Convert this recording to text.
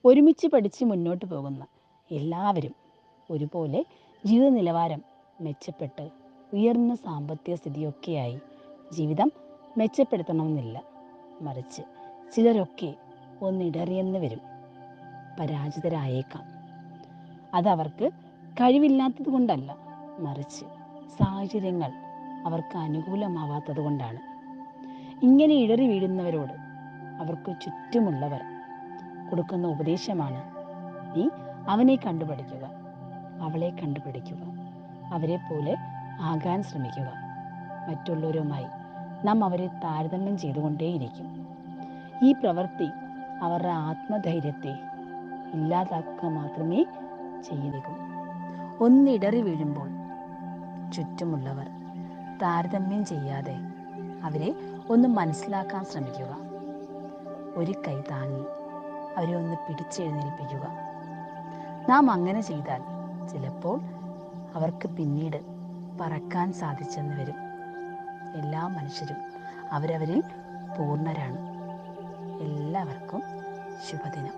ഒരുമിച്ച് പഠിച്ച് മുന്നോട്ട് പോകുന്ന എല്ലാവരും ഒരുപോലെ ജീവിത നിലവാരം മെച്ചപ്പെട്ട് ഉയർന്ന സാമ്പത്തിക സ്ഥിതിയൊക്കെയായി ജീവിതം മെച്ചപ്പെടുത്തണമെന്നില്ല. മറിച്ച് ചിലരൊക്കെ ഒന്നിടറിയെന്ന് വരും, പരാജിതരായേക്കാം. അതവർക്ക് കഴിവില്ലാത്തത് കൊണ്ടല്ല, മറിച്ച് സാഹചര്യങ്ങൾ അവർക്ക് അനുകൂലമാവാത്തത് കൊണ്ടാണ്. ഇങ്ങനെ ഇടറി വീഴുന്നവരോട് അവർക്ക് ചുറ്റുമുള്ളവർ കൊടുക്കുന്ന ഉപദേശമാണ്: നീ അവനെ കണ്ടുപഠിക്കുക, അവളെ കണ്ടുപഠിക്കുക, അവരെ പോലെ ആകാൻ ശ്രമിക്കുക. മറ്റുള്ളവരുമായി നാം അവരെ താരതമ്യം ചെയ്തുകൊണ്ടേയിരിക്കും. ഈ പ്രവൃത്തി അവരുടെ ആത്മധൈര്യത്തെ ഇല്ലാതാക്കുക മാത്രമേ ചെയ്യുകയുള്ളൂ. ഒന്നിടറി വീഴുമ്പോൾ ചുറ്റുമുള്ളവർ താരതമ്യം ചെയ്യാതെ അവരെ ഒന്ന് മനസ്സിലാക്കാൻ ശ്രമിക്കുക. ഒരു കൈ താങ്ങി അവരെ ഒന്ന് പിടിച്ചെഴുന്നേൽപ്പിക്കുക. നാം അങ്ങനെ ചെയ്താൽ ചിലപ്പോൾ അവർക്ക് പിന്നീട് പറക്കാൻ സാധിച്ചെന്ന് വരും. എല്ലാ മനുഷ്യരും അവരവരിൽ പൂർണ്ണരാണ്. എല്ലാവർക്കും ശുഭദിനം.